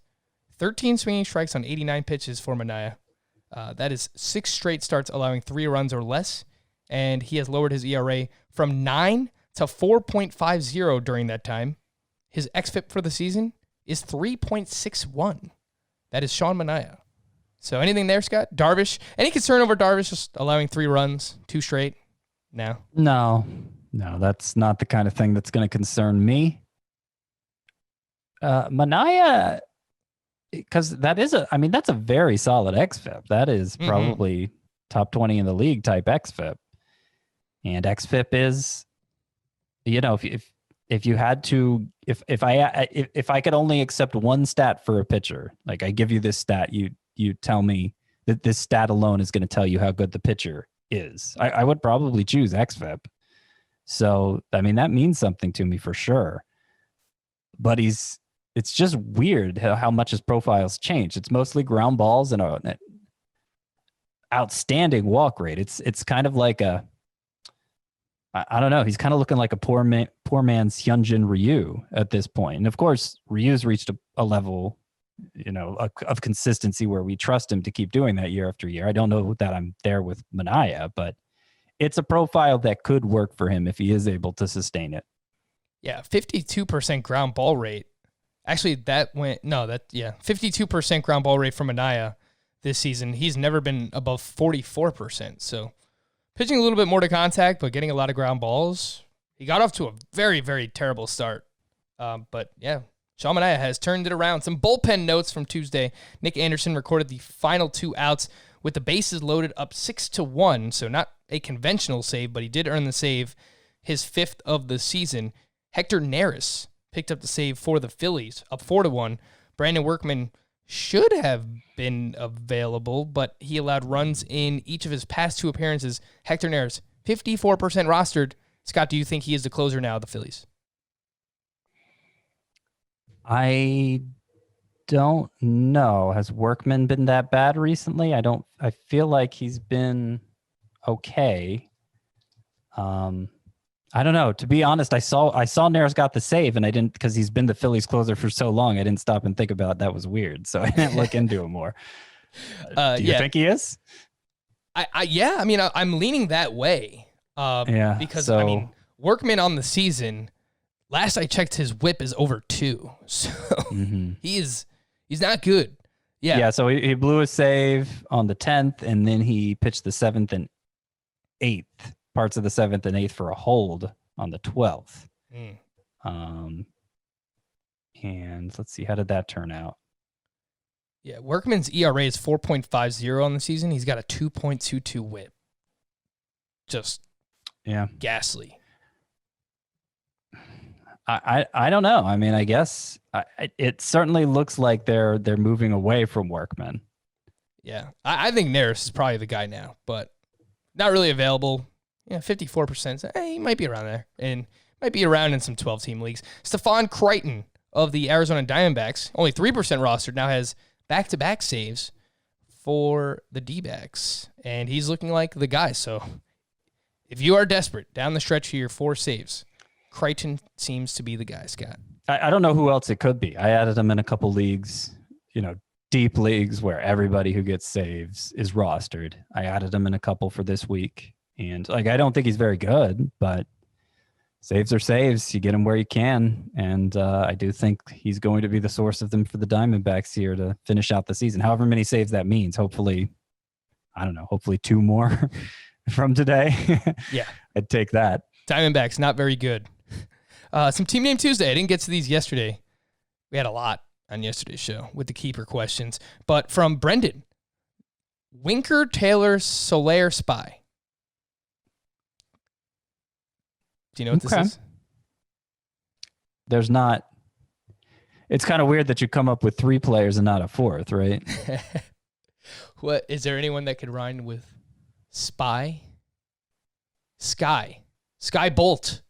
13 swinging strikes on 89 pitches for Manaea. That is 6 straight starts allowing 3 runs or less, and he has lowered his ERA from 9 to 4.50 during that time. His xFIP for the season is 3.61. That is Sean Manaea. So anything there, Scott? Darvish? Any concern over Darvish just allowing 3 runs, 2 straight? No.
No, that's not the kind of thing that's going to concern me. Manaea, because that's a very solid xFIP. That is probably top 20 in the league type xFIP. And xFIP is, if you had to, if I could only accept one stat for a pitcher, like I give you this stat, you tell me that this stat alone is going to tell you how good the pitcher is. I would probably choose xFIP. So, that means something to me for sure. But it's just weird how much his profile's changed. It's mostly ground balls and an outstanding walk rate. It's kind of like I don't know. He's kind of looking like a poor man's Hyunjin Ryu at this point. And of course, Ryu's reached a level of consistency where we trust him to keep doing that year after year. I don't know that I'm there with Manaea, but it's a profile that could work for him if he is able to sustain it.
Yeah, 52% ground ball rate. Actually, 52% ground ball rate from Manaea this season. He's never been above 44%. So pitching a little bit more to contact, but getting a lot of ground balls. He got off to a very, very terrible start. But yeah, Sean Manaea has turned it around. Some bullpen notes from Tuesday. Nick Anderson recorded the final 2 outs with the bases loaded up 6-1. So not a conventional save, but he did earn the save, his 5th of the season. Hector Neris picked up the save for the Phillies, up 4-1. Brandon Workman should have been available, but he allowed runs in each of his past 2 appearances. Hector Neris, 54% rostered. Scott, do you think he is the closer now of the Phillies?
I don't know. Has Workman been that bad recently? I feel like he's been okay. I don't know. To be honest, I saw Neris got the save, and I didn't, because he's been the Phillies closer for so long. I didn't stop and think about that was weird, so I didn't look into him more. Do you think he is?
I'm leaning that way. Because Workman on the season, last I checked, his WHIP is over 2, so he's not good. Yeah.
So he blew a save on the 10th, and then he pitched the 7th and 8th. Parts of the 7th and 8th for a hold on the 12th. And let's see, how did that turn out?
Yeah, Workman's ERA is 4.50 on the season. He's got a 2.22 WHIP. Just ghastly.
I don't know. I guess it certainly looks like they're moving away from Workman.
Yeah, I think Neris is probably the guy now, but not really available. 54%. He might be around there, and might be around in some 12-team leagues. Stephon Crichton of the Arizona Diamondbacks, only 3% rostered, now has back-to-back saves for the D-backs, and he's looking like the guy. So if you are desperate down the stretch here for saves, Crichton seems to be the guy, Scott.
I don't know who else it could be. I added him in a couple leagues, deep leagues where everybody who gets saves is rostered. I added him in a couple for this week. And I don't think he's very good, but saves are saves. You get him where you can. And I do think he's going to be the source of them for the Diamondbacks here to finish out the season. However many saves that means. Hopefully 2 more from today.
Yeah.
I'd take that.
Diamondbacks, not very good. Some Team Name Tuesday. I didn't get to these yesterday. We had a lot on yesterday's show with the keeper questions. But from Brendan, Winker Taylor Solaire Spy. Do you know what this is?
There's not. It's kind of weird that you come up with 3 players and not a 4th, right?
What is there anyone that could rhyme with spy? Sky Bolt.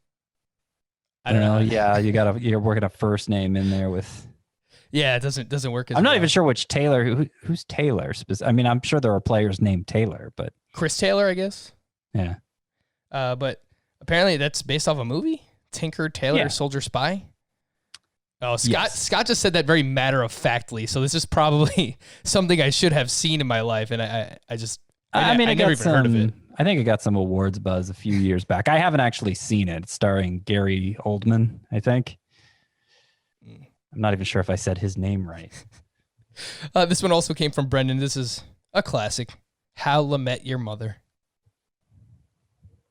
I don't know.
Yeah, you're working a first name in there with.
Yeah, it doesn't work.
I'm not even sure which Taylor. Who's Taylor? I mean, I'm sure there are players named Taylor, but
Chris Taylor, I guess.
Yeah.
But apparently that's based off a movie. Tinker Taylor Soldier Spy. Oh, Scott just said that very matter-of-factly, so this is probably something I should have seen in my life, and I never even heard of it.
I think it got some awards buzz a few years back. I haven't actually seen it. It's starring Gary Oldman, I think. I'm not even sure if I said his name right.
This one also came from Brendan. This is a classic. How I Met Your Mother.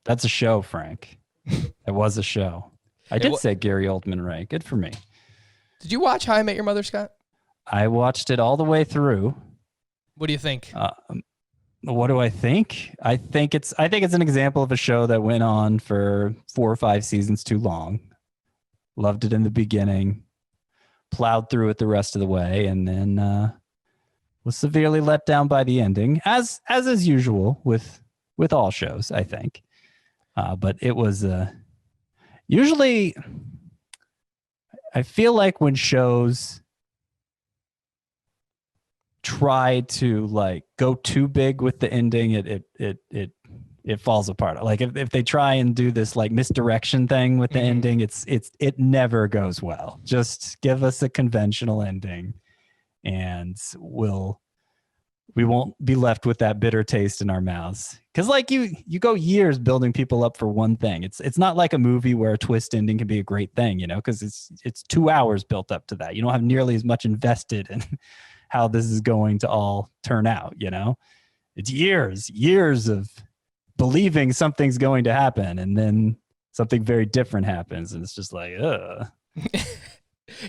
That's a show, Frank. It was a show. I did say Gary Oldman right. Good for me.
Did you watch How I Met Your Mother, Scott?
I watched it all the way through.
What do you think?
What do I think? I think it's an example of a show that went on for 4 or 5 seasons too long. Loved it in the beginning, plowed through it the rest of the way, and then was severely let down by the ending, as is usual with all shows, I think. But it was usually. I feel like when shows try to like go too big with the ending, it falls apart. Like if they try and do this like misdirection thing with the ending, it never goes well. Just give us a conventional ending, and we won't be left with that bitter taste in our mouths. Because like you go years building people up for one thing. It's not like a movie where a twist ending can be a great thing, because it's 2 hours built up to that. You don't have nearly as much invested in how this is going to all turn out. It's years of believing something's going to happen, and then something very different happens, and it's just like, ugh.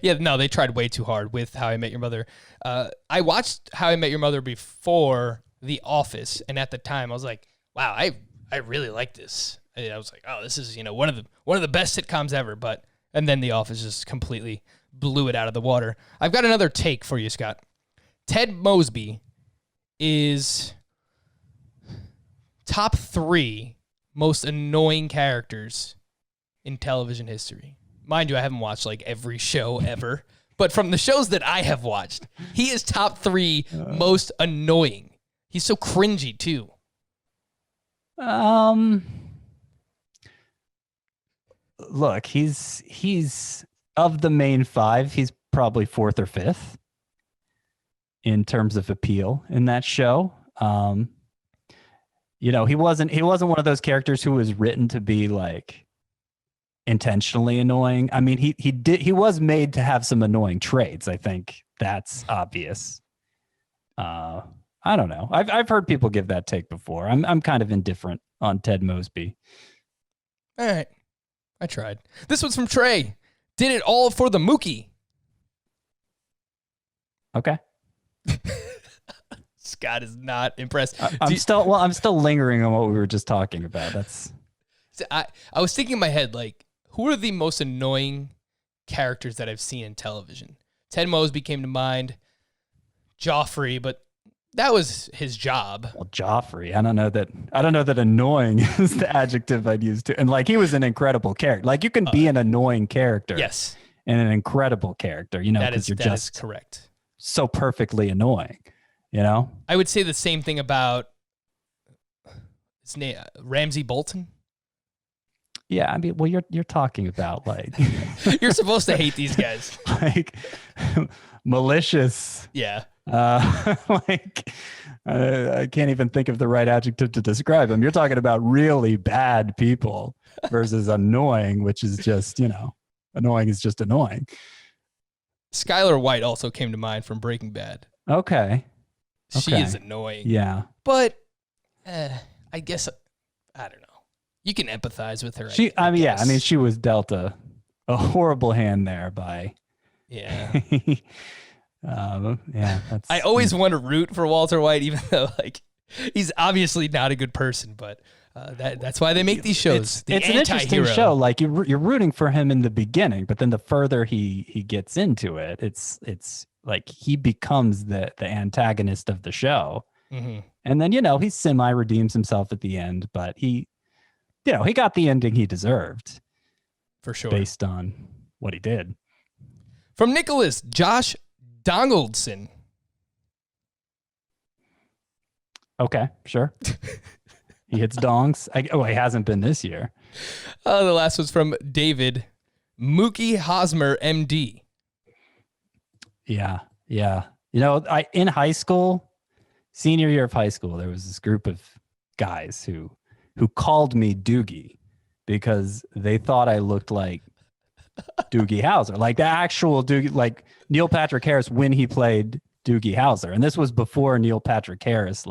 Yeah, no, they tried way too hard with How I Met Your Mother. I watched How I Met Your Mother before The Office, and at the time I was like, wow, I really like this. I was like, oh, this is one of the best sitcoms ever. And then The Office just completely blew it out of the water. I've got another take for you, Scott. Ted Mosby is top 3 most annoying characters in television history. Mind you, I haven't watched like every show ever, but from the shows that I have watched, he is top 3 most annoying. He's so cringy too.
Look, he's of the main 5, he's probably 4th or 5th in terms of appeal in that show. He wasn't one of those characters who was written to be like intentionally annoying. I mean, he was made to have some annoying traits. I think that's obvious. I don't know. I've heard people give that take before. I'm kind of indifferent on Ted Mosby.
All right. I tried. This one's from Trey. Did it all for the Mookie.
Okay.
Scott is not impressed.
I'm still lingering on what we were just talking about.
I was thinking in my head, like, who are the most annoying characters that I've seen in television? Ted Mosby came to mind. Joffrey, but that was his job.
Well, Joffrey, I don't know that annoying is the adjective I'd use to. And like, he was an incredible character. Like, you can be an annoying character,
yes,
and an incredible character. That is
correct. So
perfectly annoying.
I would say the same thing about his name, Ramsey Bolton.
Yeah, I mean, well, you're talking about like
you're supposed to hate these guys,
like malicious.
Yeah.
I can't even think of the right adjective to describe them. You're talking about really bad people versus annoying, which is just, annoying is just annoying.
Skylar White also came to mind from Breaking Bad.
Okay.
She is annoying.
Yeah.
But I guess, I don't know. You can empathize with her.
She was dealt a horrible hand there by.
Yeah.
Yeah.
I always want to root for Walter White, even though like He's obviously not a good person, but that's why they make these shows.
It's an interesting show. Like you're rooting for him in the beginning, but then the further he gets into it, it's like he becomes the antagonist of the show.
Mm-hmm.
And then, he semi-redeems himself at the end, but he got the ending he deserved.
For sure.
Based on what he did.
From Nicholas, Josh Donaldson.
Okay, sure. He hits dongs. He hasn't been this year.
The last was from David, Mookie Hosmer, MD.
Yeah. In high school, senior year of high school, there was this group of guys who called me Doogie because they thought I looked like Doogie Howser, like the actual Doogie, like Neil Patrick Harris when he played Doogie Howser. And this was before Neil Patrick Harris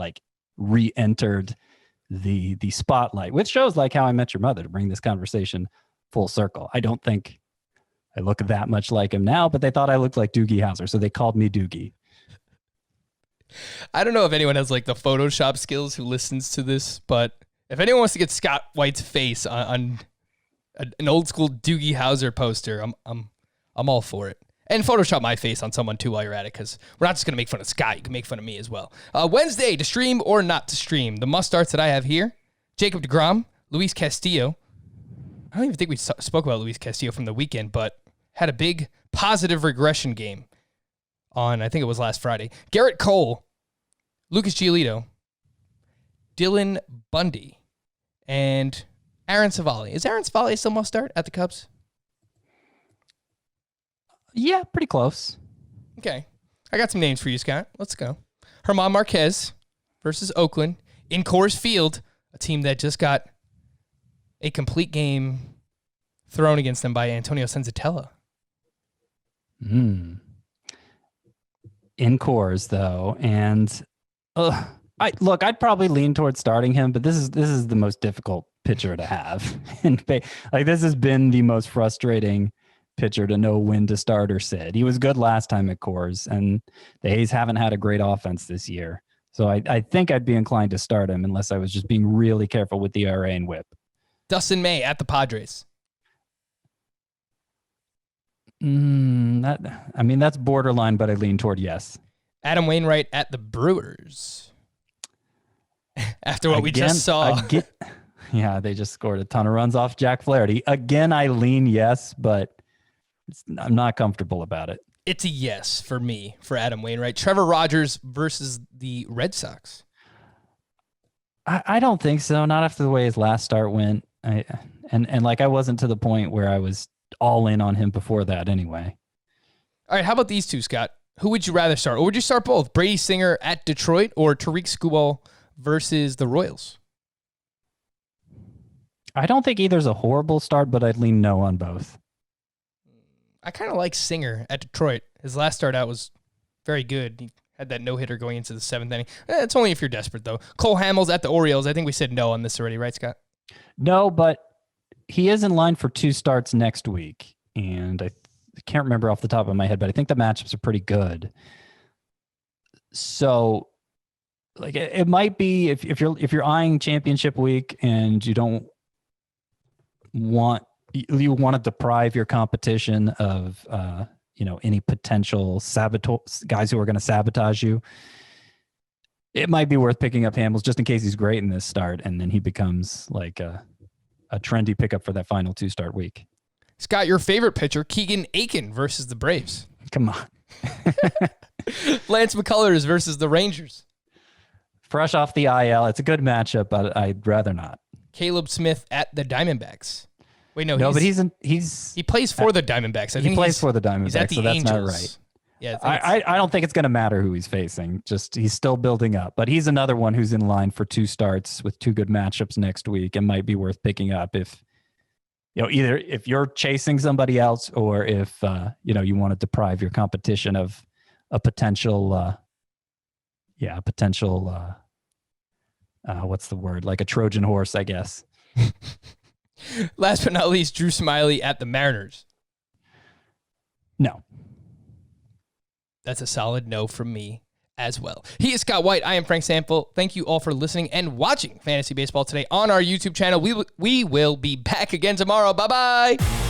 re-entered the spotlight, with shows like How I Met Your Mother, to bring this conversation full circle. I don't think I look that much like him now, but they thought I looked like Doogie Howser, so they called me Doogie.
I don't know if anyone has the Photoshop skills who listens to this, but if anyone wants to get Scott White's face on an old school Doogie Howser poster, I'm all for it. And Photoshop my face on someone too while you're at it, because we're not just going to make fun of Scott. You can make fun of me as well. Wednesday, to stream or not to stream. The must-starts that I have here, Jacob deGrom, Luis Castillo. I don't even think we spoke about Luis Castillo from the weekend, but had a big positive regression game on, I think it was last Friday. Garrett Cole, Lucas Giolito, Dylan Bundy, and Aaron Savali. Is Aaron Savali still must-start at the Cubs?
Yeah, pretty close.
Okay. I got some names for you, Scott. Let's go. Herman Marquez versus Oakland in Coors Field, a team that just got a complete game thrown against them by Antonio Cenzadella.
In Coors, though, and I'd probably lean towards starting him, but this is the most difficult pitcher to have. And this has been the most frustrating pitcher to know when to start or sit. He was good last time at Coors, and the A's haven't had a great offense this year. So I think I'd be inclined to start him unless I was just being really careful with the ERA and whip.
Dustin May at the Padres.
That's borderline, but I lean toward yes.
Adam Wainwright at the Brewers. After what we just saw.
Yeah, they just scored a ton of runs off Jack Flaherty. Again, I lean yes, but I'm not comfortable about it.
It's a yes for me, for Adam Wainwright. Trevor Rogers versus the Red Sox.
I don't think so. Not after the way his last start went. I wasn't to the point where I was all in on him before that anyway.
All right, how about these two, Scott? Who would you rather start? Or would you start both? Brady Singer at Detroit or Tariq Skubal versus the Royals?
I don't think either's a horrible start, but I'd lean no on both.
I kind of like Singer at Detroit. His last start out was very good. He had that no-hitter going into the seventh inning. It's only if you're desperate, though. Cole Hamels at the Orioles. I think we said no on this already, right, Scott?
No, but he is in line for 2 starts next week, and I can't remember off the top of my head, but I think the matchups are pretty good. So, it might be if you're eyeing championship week and you don't want to deprive your competition of any potential guys who are going to sabotage you, it might be worth picking up Hamels just in case he's great in this start, and then he becomes a trendy pickup for that final 2-start week.
Scott, your favorite pitcher, Keegan Aiken versus the Braves.
Come on.
Lance McCullers versus the Rangers.
Fresh off the IL. It's a good matchup, but I'd rather not.
Caleb Smith at the Diamondbacks. Wait, no,
but he
plays for the Diamondbacks.
He plays for the Diamondbacks,
he's at the
so that's
Angels.
not right.
Yeah,
I don't think it's going to matter who he's facing. Just he's still building up, but he's another one who's in line for 2 starts with 2 good matchups next week and might be worth picking up if either if you're chasing somebody else or if you want to deprive your competition of a potential what's the word? Like a Trojan horse, I guess.
Last but not least, Drew Smiley at the Mariners.
No.
That's a solid no from me as well. He is Scott White. I am Frank Sample. Thank you all for listening and watching Fantasy Baseball today on our YouTube channel. We will be back again tomorrow. Bye-bye.